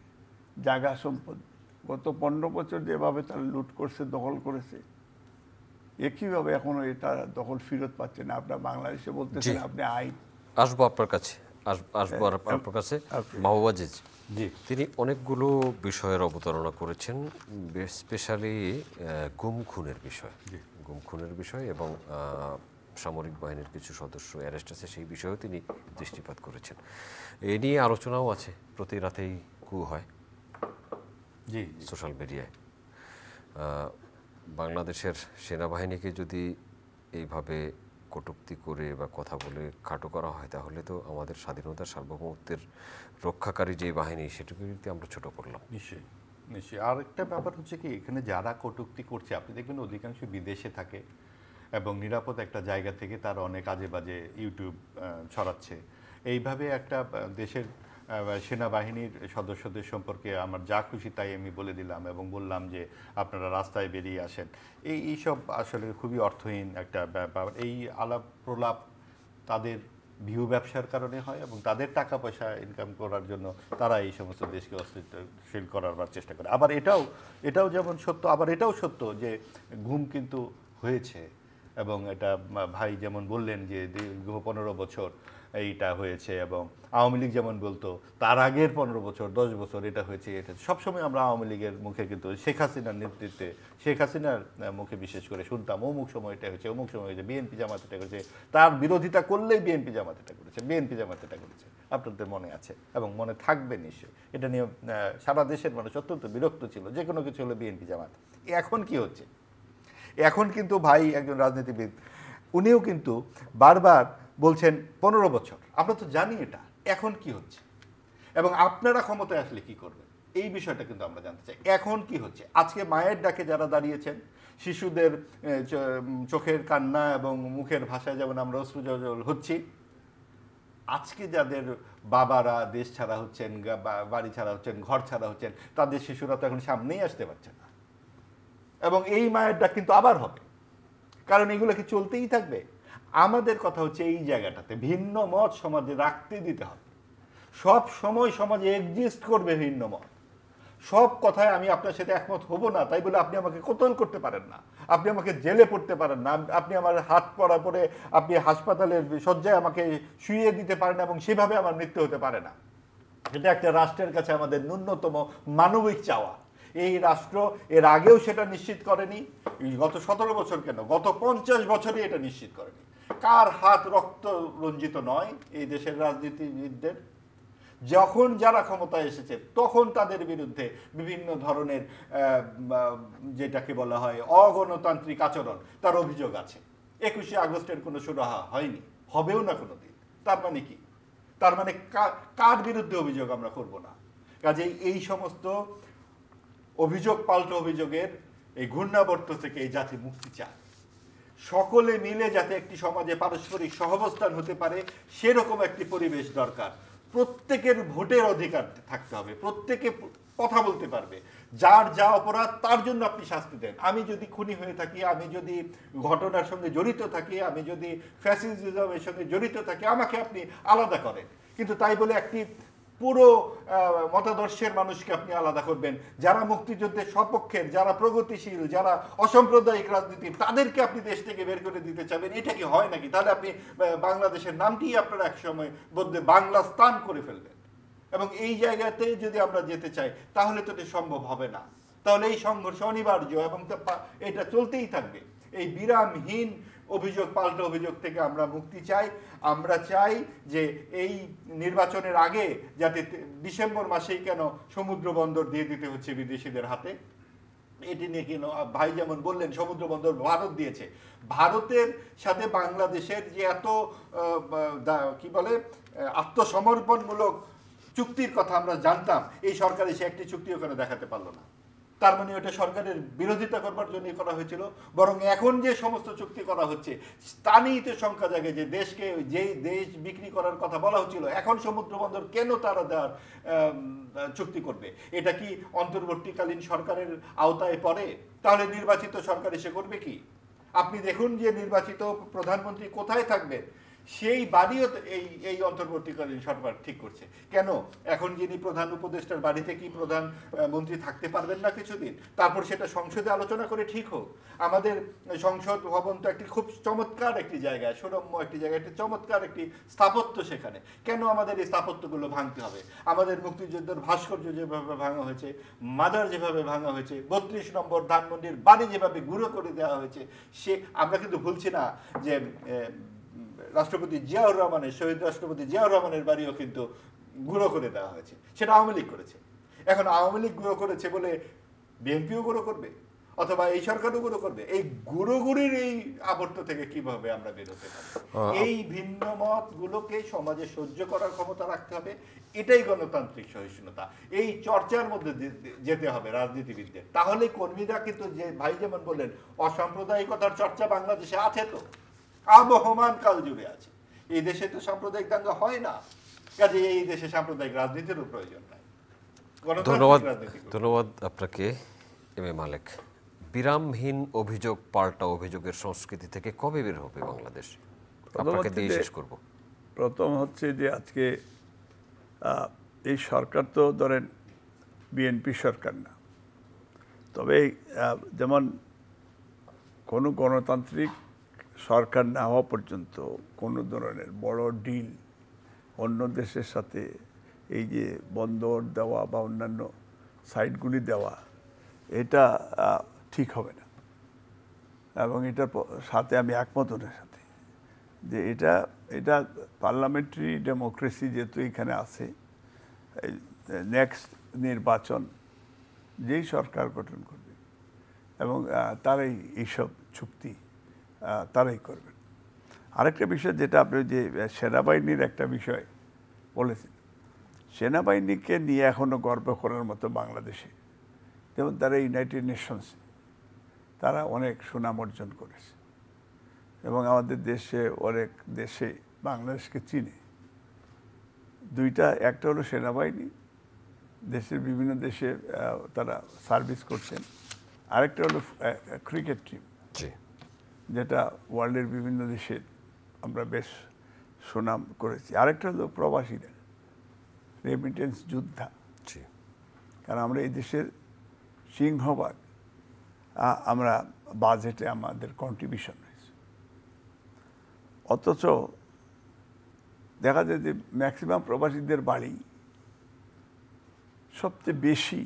জায়গা সম্পদ গত 15 বছর যেভাবে তারা লুট করছে, দখল করেছে, একইভাবে এখনো এটা দখল ফেরত পাচ্ছে না। আপনার বাংলাদেশে বলতেছেন আপনি আইন। আসবো আপনার কাছে, আপনার কাছে মাহবুব আজিজ। তিনি অনেকগুলো বিষয়ের অবতারণা করেছেন, স্পেশালি গুম খুনের বিষয় এবং সামরিক বাহিনীর কিছু সদস্য অ্যারেস্ট আছে সেই বিষয়েও তিনি দৃষ্টিপাত করেছেন। এ নিয়ে আলোচনাও আছে, প্রতি রাতেই কু হয় সোশ্যাল মিডিয়ায়। বাংলাদেশের সেনাবাহিনীকে যদি এইভাবে কটূক্তি করে বা কথা বলে খাটো করা হয়, তাহলে তো আমাদের স্বাধীনতার সার্বভৌমত্বের রক্ষাকারী যে বাহিনী, সেটাকে আমরা ছোট করলাম। নিশ্চয়ই নিশ্চয়ই। আর একটা ব্যাপার হচ্ছে কি, এখানে যারা কটূক্তি করছে আপনি দেখবেন অধিকাংশ বিদেশে থাকে এবং নিরাপদ একটা জায়গা থেকে তারা অনেক আজে বাজে ইউটিউব ছড়াচ্ছে। এইভাবে একটা দেশের সেনাবাহিনীর সদস্যদের সম্পর্কে আমার যা খুশি তাই আমি বলে দিলাম এবং বললাম যে আপনারা রাস্তায় বেরিয়ে আসেন, এইসব আসলে খুবই অর্থহীন একটা ব্যাপার। এই আলাপ প্রলাপ তাদের ভিউ ব্যবসার কারণে হয় এবং তাদের টাকা পয়সা ইনকাম করার জন্য তারা এই সমস্ত দেশকে অস্তিত্বশীল করার চেষ্টা করে। আবার এটাও যেমন সত্য, আবার এটাও সত্য যে গুম কিন্তু হয়েছে। এবং এটা ভাই যেমন বললেন যে দীর্ঘ 15 বছর এইটা হয়েছে, এবং আওয়ামী লীগ যেমন বলতো তার আগের 15 বছর 10 বছর এটা হয়েছে। এটা সবসময় আমরা আওয়ামী লীগের মুখে কিন্তু শেখ হাসিনার নেতৃত্বে, শেখ হাসিনার মুখে বিশেষ করে শুনতাম অমুক সময় এটা হয়েছে, অমুক সময় হয়েছে, বিএনপি জামাত এটা করেছে, তার বিরোধিতা করলেই বিএনপি জামাত এটা করেছে, বিএনপি জামাত এটা করেছে। আপনাদের মনে আছে এবং মনে থাকবে নিশ্চয়ই। এটা নিয়ে সারা দেশের মানুষ অত্যন্ত বিরক্ত ছিল, যে কোনো কিছু হলো বিএনপি জামাত। এখন কি হচ্ছে? এখন কিন্তু ভাই একজন রাজনীতিবিদ, উনিও কিন্তু বারবার বলছেন 15 বছর, আমরা তো জানি এটা, এখন কি হচ্ছে এবং আপনারা ক্ষমতায় আসলে কি করবেন, এই বিষয়টা কিন্তু আমরা জানতে চাই। এখন কি হচ্ছে? আজকে মায়ের ডাকে যারা দাঁড়িয়েছেন, শিশুদের চোখের কান্না এবং মুখের ভাষায় যেমন আমরা অশ্রুজল হচ্ছি, আজকে যাদের বাবারা দেশ ছাড়া হচ্ছেন, বাড়ি ছাড়া হচ্ছেন, ঘর ছাড়া হচ্ছেন, তাদের শিশুরা তো এখন সামনেই আসতে পারছে না। এবং এই মায়ের ডাক কিন্তু আবার হবে, কারণ এগুলো কি চলতেই থাকবে? আমাদের কথা হচ্ছে এই জায়গাটাতে ভিন্ন মত সমাজে রাখতে দিতে হবে। সব সময় সমাজে এক্সিস্ট করবে ভিন্ন মত, সব কথায় আমি আপনার সাথে একমত হব না তাই বলে আপনি আমাকে কোতল করতে পারেন না, আপনি আমাকে জেলে পড়তে পারেন না, আপনি আমার হাত পড়া পরে আপনি হাসপাতালের শয্যায় আমাকে শুইয়ে দিতে পারেন না এবং সেভাবে আমার মৃত্যু হতে পারে না। এটা একটা রাষ্ট্রের কাছে আমাদের ন্যূনতম মানবিক চাওয়া। এই রাষ্ট্র এর আগেও সেটা নিশ্চিত করেনি, গত 17 বছর কেন, গত 50 বছরই এটা নিশ্চিত করেনি। কার হাত রক্ত রঞ্জিত নয় এই দেশের রাজনীতিবিদদের? যখন যারা ক্ষমতায় এসেছে তখন তাদের বিরুদ্ধে বিভিন্ন ধরনের যেটাকে বলা হয় অগণতান্ত্রিক আচরণ, তার অভিযোগ আছে। 21শে আগস্টের কোনো সুরাহা হয়নি, হবেও না কোনো দিন। তার মানে কি? তার মানে কার বিরুদ্ধে অভিযোগ আমরা করব না? কাজেই এই সমস্ত অভিযোগ পাল্টা অভিযোগের এই ঘূর্ণাবর্ত থেকে এই জাতি মুক্তি চায়। সকলে মিলে যাতে একটি সমাজে পারস্পরিক সহাবস্থান হতে পারে সেরকম একটি পরিবেশ দরকার। প্রত্যেকের ভোটের অধিকার থাকতে হবে, প্রত্যেকে কথা বলতে পারবে। যার যা অপরাধ তার জন্য আপনি শাস্তি দেন। আমি যদি খুনি হয়ে থাকি, আমি যদি ঘটনার সঙ্গে জড়িত থাকি, আমি যদি ফ্যাসিজমের সঙ্গে জড়িত থাকি, আমাকে আপনি আলাদা করেন। কিন্তু তাই বলে একটি পুরো মতাদর্শের মানুষকে আপনি আলাদা করবেন, যারা মুক্তিযুদ্ধের সপক্ষের, যারা প্রগতিশীল, যারা অসাম্প্রদায়িক রাজনীতি, তাদেরকে আপনি দেশ থেকে বের করে দিতে চাবেন? এটা কি হয় নাকি? তাহলে আপনি বাংলাদেশের নামটিই আপনারা একসময় বদলে বাংলাস্তান করে ফেলবেন। এবং এই জায়গাতে যদি আমরা যেতে চাই তাহলে তো এটা সম্ভব হবে না। তাহলে এই সংঘর্ষ অনিবার্য এবং এটা চলতেই থাকবে। এই বিরামহীন অভিযোগ পাল্টা অভিযোগ থেকে আমরা মুক্তি চাই। আমরা চাই যে এই নির্বাচনের আগে যাতে ডিসেম্বর মাসেই কেন সমুদ্র বন্দর দিয়ে দিতে হচ্ছে বিদেশিদের হাতে, এটি নিয়ে কেন ভাই যেমন বললেন সমুদ্র বন্দর ভারত দিয়েছে। ভারতের সাথে বাংলাদেশের যে এত কি বলে আত্মসমর্পণমূলক চুক্তির কথা আমরা জানতাম, এই সরকার এসে একটি চুক্তি ওখানে দেখাতে পারলো না। তার মানে ওটা সরকারের বিরোধিতা করবার জন্যই করা হয়েছিল। বরং এখন যে সমস্ত চুক্তি করা হচ্ছে তা নিয়েই তো সংখ্যা জাগে যে দেশকে যেই দেশ বিক্রি করার কথা বলা হচ্ছিল, এখন সমুদ্র বন্দর কেন তারা দেওয়ার চুক্তি করবে? এটা কি অন্তর্বর্তীকালীন সরকারের আওতায় পড়ে? তাহলে নির্বাচিত সরকার এসে করবে কি? আপনি দেখুন যে নির্বাচিত প্রধানমন্ত্রী কোথায় থাকবেন, সেই বাড়িও এই অন্তর্বর্তীকালীন সরকার ঠিক করছে। কেন এখন যিনি প্রধান উপদেষ্টার বাড়িতে কি প্রধানমন্ত্রী থাকতে পারবেন না কিছুদিন? তারপর সেটা সংসদে আলোচনা করে ঠিক হোক। আমাদের সংসদ ভবন তো একটি খুব চমৎকার একটি জায়গা, সুরম্য একটি জায়গা, একটি চমৎকার একটি স্থাপত্য সেখানে। কেন আমাদের এই স্থাপত্যগুলো ভাঙতে হবে? আমাদের মুক্তিযুদ্ধের ভাস্কর্য যেভাবে ভাঙা হয়েছে, মাজার যেভাবে ভাঙা হয়েছে, 32 নম্বর ধানমন্ডির বাড়ি যেভাবে গুঁড়ো করে দেওয়া হয়েছে, সে আমরা কিন্তু ভুলছি না যে রাষ্ট্রপতি জিয়াউর রহমানের, শহীদ রাষ্ট্রপতি জিয়াউর রহমানের বাড়িও কিন্তু গুঁড়ো করে দেওয়া হয়েছে। সেটা আওয়ামী লীগ করেছে। এখন আওয়ামী লীগ গুঁড়ো করেছে বলে বিএনপিও গুঁড়ো করবে অথবা এই সরকারও গুঁড়ো করবে? এই গুঁড়োগুড়ির এই আবর্ত থেকে কিভাবে আমরা বেরোতে পারি? এই ভিন্ন মতগুলোকে সমাজে সহ্য করার ক্ষমতা রাখতে হবে। এটাই গণতান্ত্রিক সহিষ্ণুতা। এই চর্চার মধ্যে যেতে হবে রাজনীতিবিদদের। তাহলে কর্মীরা কিন্তু, যে ভাই যেমন বললেন, অসাম্প্রদায়িকতার চর্চা বাংলাদেশে আছে, তো আবহমান কাল জুড়ে আছে। এই দেশে তো সাম্প্রদায়িক দাঙ্গা হয় না, কাজে এই দেশে সাম্প্রদায়িক রাজনীতিরও প্রয়োজন নাই। ধন্যবাদ আপনাকে এম এ মালেক। বিরামহীন অভিযোগ পাল্টা অভিযোগের সংস্কৃতি থেকে কবে বের হবে বাংলাদেশ? আপনাকে দিয়ে শেষ করব। প্রথম হচ্ছে যে আজকে এই সরকার তো ধরেন বিএনপি সরকার না, তবে যেমন কোনো গণতান্ত্রিক সরকার না হওয়া পর্যন্ত কোনো ধরনের বড় ডিল অন্য দেশের সাথে, এই যে বন্দর দেওয়া বা অন্যান্য সাইটগুলি দেওয়া, এটা ঠিক হবে না। এবং এটার সাথে আমি একমত ওনার সাথে যে এটা পার্লামেন্টারি ডেমোক্রেসি যেহেতু এখানে আছে, নেক্সট নির্বাচন যেই সরকার গঠন করবে এবং তারাই এইসব চুক্তি তারাই করবেন। আরেকটা বিষয় যেটা আপনি যে সেনাবাহিনীর একটা বিষয় বলেছেন, সেনাবাহিনীকে নিয়ে এখনও গর্ব করার মতো বাংলাদেশে, যেমন তারা ইউনাইটেড নেশনসে তারা অনেক সুনাম অর্জন করেছে এবং আমাদের দেশে অনেক দেশে বাংলাদেশকে চিনে। দুইটা, একটা হলো সেনাবাহিনী, দেশের বিভিন্ন দেশে তারা সার্ভিস করছেন, আরেকটা হলো ক্রিকেট টিম, যেটা ওয়ার্ল্ডের বিভিন্ন দেশে আমরা বেশ সুনাম করেছি। আরেকটা হলো প্রবাসীদের রেমিটেন্স যোদ্ধা। কারণ আমরা এই দেশের সিংহভাগ আমরা বাজেটে আমাদের কন্ট্রিবিউশন হয়েছে। অথচ দেখা যায় যে ম্যাক্সিমাম প্রবাসীদের বাড়ি সবচেয়ে বেশি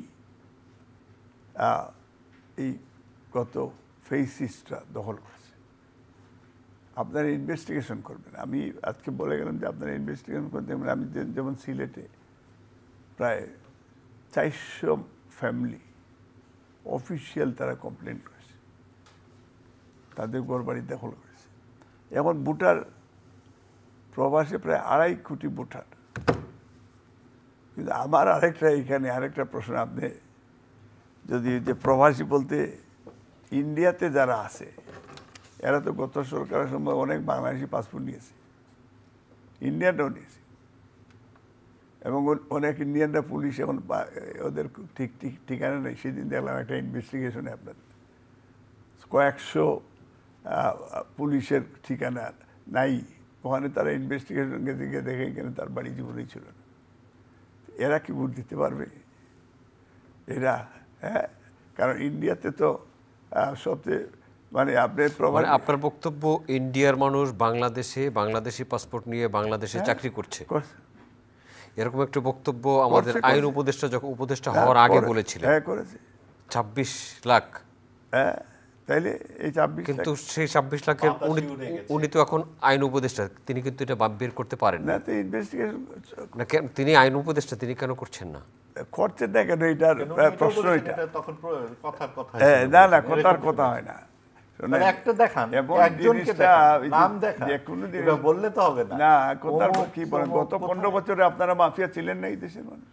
এই গত ফেসিস্টরা দখল করেছে। আপনারা ইনভেস্টিগেশন করবেন। আমি আজকে বলে গেলাম যে আপনারা ইনভেস্টিগেশন করতে, আমি যেমন সিলেটে প্রায় 400 ফ্যামিলি অফিসিয়াল তারা কমপ্লেন করেছে, তাদের ঘরবাড়ি দখল করেছে। এখন ভোটার প্রবাসে প্রায় 2.5 কোটি ভোটার। কিন্তু আমার আরেকটা প্রশ্ন, আপনি যদি যে প্রবাসী বলতে ইন্ডিয়াতে যারা আছে এরা তো গত সরকারের সময় অনেক বাংলাদেশি পাসপোর্ট নিয়েছে, ইন্ডিয়ানরাও নিয়েছে, এবং অনেক ইন্ডিয়ানরা পুলিশ এখন ওদের ঠিক ঠিকানা নেই। সেদিন দেখলাম একটা ইনভেস্টিগেশনে আপনার কয়েকশো পুলিশের ঠিকানা নাই, ওখানে তারা ইনভেস্টিগেশন গিয়ে দেখে এখানে তার বাড়ি জীবনেই ছিল না। এরা কি ভোট দিতে পারবে? এরা হ্যাঁ, কারণ ইন্ডিয়াতে তো সবচেয়ে আপনার বক্তব্য ইন্ডিয়ার মানুষ বাংলাদেশি পাসপোর্ট নিয়ে বাংলাদেশে চাকরি করছে, এরকম একটা বক্তব্য আমাদের আইন উপদেষ্টা হওয়ার আগে বলেছিলেন। হ্যাঁ, করেছে 26 লাখ। হ্যাঁ, তাইলে এই 26, কিন্তু সেই 26 লাখের উনি তো এখন আইন উপদেষ্টা, তিনি কিন্তু এটা বের করতে পারেন না। তো ইনভেস্টিগেশন না, তিনি আইন উপদেষ্টা, তিনি কেন করছেন না? করছেন না কেন? এটার প্রশ্ন এটা। তখন কথার কথা না, কথার কথা হয় না। একটা দেখান, একজনকে নাম দেখান, বললে তো হবে না। না, কথার কি বলেন, গত 15 বছরে আপনারা মাফিয়া ছিলেন না এই দেশের মানুষ?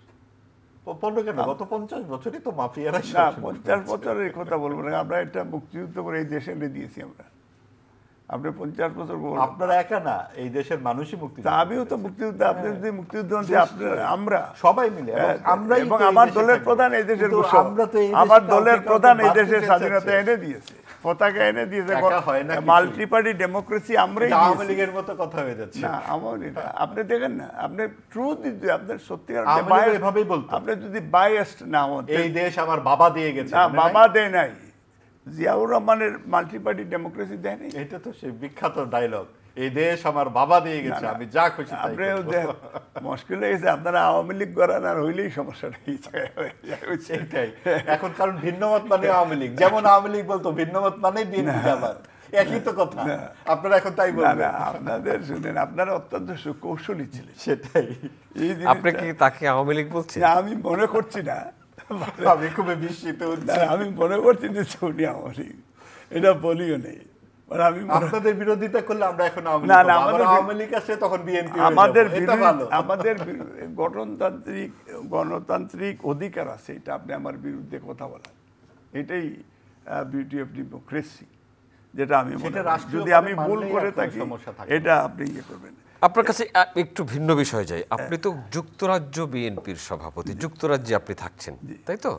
15 কেন, গত 50 বছরই তো মাফিয়ারা। না, 50 বছরের কথা বলবো না। আমরা এটা মুক্তিযুদ্ধ করে এই দেশে এনে দিয়েছি আমরা। আপনি 50 বছর আপনারা একা না, এই দেশের মানুষই মুক্তিযুদ্ধ। আমিও তো মুক্তিযুদ্ধ। আপনি যদি মুক্তিযুদ্ধ আমরা সবাই মিলে, আমরা এবং আমার দলের প্রধান এই দেশের আমার দলের প্রধান এই দেশের স্বাধীনতা এনে দিয়েছে, পতাকা এনে দিয়েছে। মাল্টি পার্টি ডেমোক্রেসি আমরাই। আওয়ামী লীগের মতো কথা হয়ে যাচ্ছে না, আওয়ামী লীগ আপনি দেখেন না, আপনি ট্রুথ দিতে, আপনার সত্যিকার এভাবেই বলতো। আপনি যদি বায়াসড না হন, এই দেশ আমার বাবা দিয়ে গেছে। না, বাবা দেয় নাই, জিয়াউর রহমানের মাল্টি পার্টি ডেমোক্রেসি দেয় নাই। এটা তো সেই বিখ্যাত ডায়লগ, এই দেশ আমার বাবা দিয়ে গেছে, আমি যা খুশি তাই করব। মুশকিল হয়ে গেছে, আপনারা আওয়ামী লীগ করান আর হইলেই সমস্যাটা সেইটাই এখন। কারণ ভিন্নমত মানে আওয়ামী লীগ, যেমন আওয়ামী লীগ বলতো ভিন্নমত মানে বিএনপি জামাত, একই তো কথা। আপনারা এখন তাই বলবেন। আপনাদের শুনেন, আপনারা অত্যন্ত সুকৌশলী ছিলেন। সেটাই। আপনি কি তাকে আওয়ামী লীগ বলছেন? আমি মনে করছি না, আমি খুবই বিস্মিত। আমি মনে করছি যে উনি আওয়ামী লীগ, এটা বলিও নেই। আপনাদের বিরোধিতা করলে আমরা এখন আওয়ামী লীগ আসে, তখন বিএনপি। আমাদের গণতান্ত্রিক অধিকার আছে, এটা আপনি আমার বিরুদ্ধে কথা বলার। এটাই বিউটি অফ ডেমোক্রেসি, যেটা আমি যদি আমি ভুল করে থাকি এটা আপনি ইয়ে করবেন। আপনার কাছে একটু ভিন্ন বিষয় যাই। আপনি তো যুক্তরাজ্য বিএনপির সভাপতি, যুক্তরাজ্যে আপনি থাকছেন, তাই তো?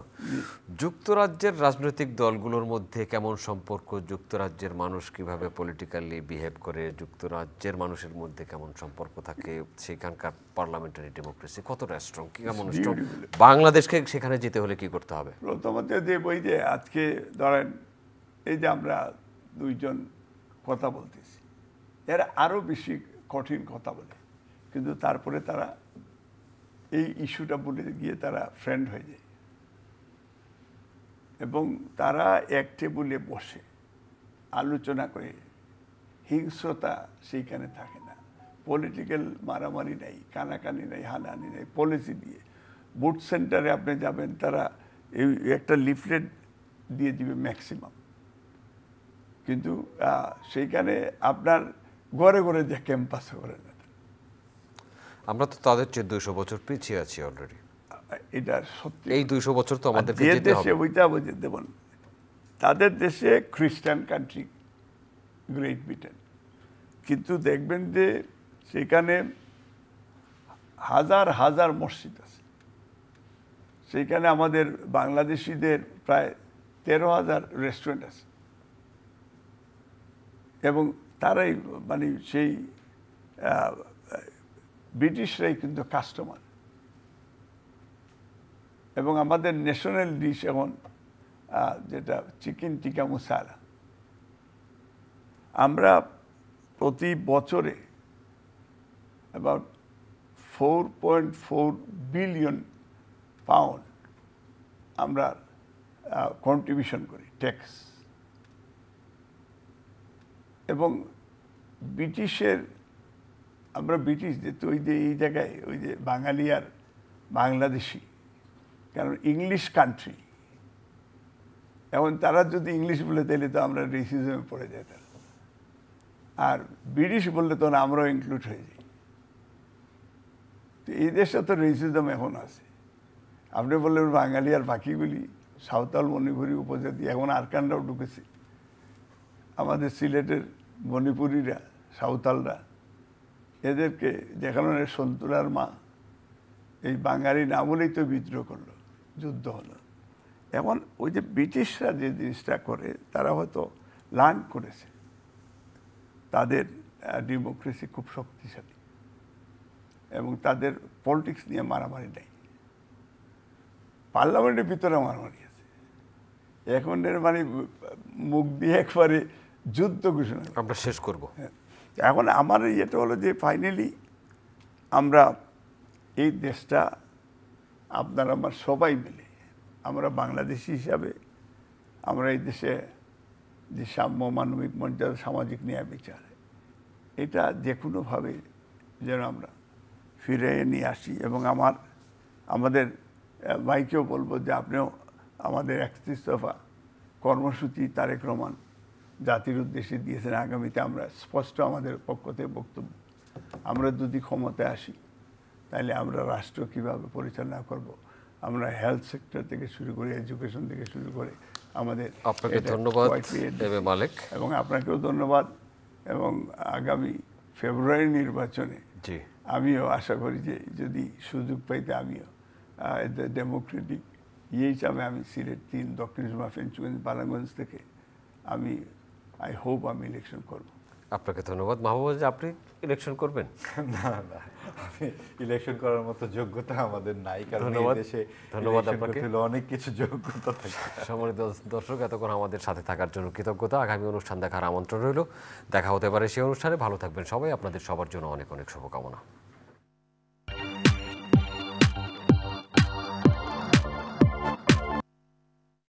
যুক্তরাজ্যের রাজনৈতিক দলগুলোর মধ্যে কেমন সম্পর্ক? যুক্তরাজ্যের মানুষ কিভাবে পলিটিক্যালি বিহেভ করে? যুক্তরাজ্যের মানুষের মধ্যে কেমন সম্পর্ক থাকে? সেখানকার পার্লামেন্টারি ডেমোক্রেসি কতটা স্ট্রং, কেমন স্ট্রং? বাংলাদেশকে সেখানে যেতে হলে কি করতে হবে? প্রথমত যে বই যে আজকে ধরেন এই যে আমরা দুইজন কথা বলতেছি, এরা আরো বেশি কঠিন কথা বলে, কিন্তু তারপরে তারা এই ইস্যুটা বলে গিয়ে তারা ফ্রেন্ড হয়ে যায় এবং তারা এক টেবিলে বসে আলোচনা করে। হিংস্রতা সেইখানে থাকে না, পলিটিক্যাল মারামারি নাই, কানাকানি নাই, হানাহানি নাই, পলিসি দিয়ে। বুথ সেন্টারে আপনি যাবেন, তারা এই একটা লিফলেট দিয়ে দিবে ম্যাক্সিমাম, কিন্তু সেইখানে আপনার ঘরে ঘরে যে ক্যাম্পাস করে না। আমরা তো তাদের চেয়ে 200 বছর পিছিয়ে আছি অলরেডি। এটা সত্যি। এই 200 বছর তো আমাদের দেশে ওইটা বুঝে দেবেন, তাদের দেশে খ্রিস্টান কান্ট্রি গ্রেট ব্রিটেন, কিন্তু দেখবেন যে সেখানে হাজার হাজার মসজিদ আছে। সেখানে আমাদের বাংলাদেশিদের প্রায় 13,000 রেস্টুরেন্ট আছে এবং তারাই মানে সেই ব্রিটিশরাই কিন্তু কাস্টমার। এবং আমাদের ন্যাশনাল ডিশ এখন যেটা চিকেন টিকা মশালা। আমরা প্রতি বছরে অ্যাবাউট 4.4 বিলিয়ন পাউন্ড আমরা কন্ট্রিবিউশন করি ট্যাক্স। এবং ব্রিটিশের আমরা ব্রিটিশ যেহেতু ওই যে এই জায়গায় ওই যে বাঙালি আর বাংলাদেশি, কারণ ইংলিশ কান্ট্রি, এখন তারা যদি ইংলিশ বলে তাহলে তো আমরা রেসিজমে পড়ে যেতাম, আর ব্রিটিশ বললে তো আমরাও ইনক্লুড হয়ে যাই। তো এই দেশে তো রেসিজম এখন আছে। আপনি বললেন বাঙালি আর বাকিগুলি সাঁওতাল মণিপুরি উপজাতি, এখন আরকানরাও ঢুকেছে। আমাদের সিলেটের মণিপুরিরা সাঁওতালরা এদেরকে দেখানো সন্তুলার মা এই বাঙালি না বলেই তো বিদ্রোহ করলো, যুদ্ধ হলো। এখন ওই যে ব্রিটিশরা যে জিনিসটা করে তারা হয়তো লার্ন করেছে, তাদের ডেমোক্রেসি খুব শক্তিশালী এবং তাদের পলিটিক্স নিয়ে মারামারি নেই। পার্লামেন্টের ভিতরে মারামারি আছে, এখন মানে মুখ দিয়ে একবারে যুদ্ধ ঘোষণা। আমরা শেষ করব। এখন আমার ইয়েটা হলো যে ফাইনালি আমরা এই দেশটা আপনার আমার সবাই মিলে, আমরা বাংলাদেশি হিসাবে আমরা এই দেশে যে সাম্য, মানবিক মর্যাদা, সামাজিক ন্যায় বিচার, এটা যে কোনোভাবে যেন আমরা ফিরে নিয়ে আসি। এবং আমাদের ভাইকেও বলবো যে আপনিও আমাদের 31 দফা কর্মসূচি তারেক রহমান জাতির উদ্দেশ্যে দিয়েছেন। আগামীতে আমরা স্পষ্ট আমাদের পক্ষ থেকে বক্তব্য, আমরা যদি ক্ষমতায় আসি তাহলে আমরা রাষ্ট্র কীভাবে পরিচালনা করব, আমরা হেলথ সেক্টর থেকে শুরু করে এডুকেশন থেকে শুরু করে আমাদের। আপনাকে ধন্যবাদ মালেক, এবং আপনাকেও ধন্যবাদ। এবং আগামী ফেব্রুয়ারি নির্বাচনে আমিও আশা করি যে যদি সুযোগ পাইতে আমিও ডেমোক্রেটিক হিসাবে আমি সিলেট 3 দক্ষিণ সুরমা ফেঞ্চুগঞ্জ বালাগঞ্জ থেকে আমি হোপ আমি ইলেকশন করব। আপনাকে ধন্যবাদ। মাহবুব, আপনি ইলেকশন করবেন? না না, আমি ইলেকশন করার মতো যোগ্যতা আমাদের নাই, কারণ এই দেশে ধন্যবাদ আপনাকে, অনেক কিছু যোগ্যতা থাকে। সম্মানিত দর্শক, এতক্ষণ আমাদের সাথে থাকার জন্য কৃতজ্ঞতা। আগামী অনুষ্ঠান দেখার আমন্ত্রণ রইল। দেখা হতে পারে সেই অনুষ্ঠানে। ভালো থাকবেন সবাই। আপনাদের সবার জন্য অনেক অনেক শুভকামনা।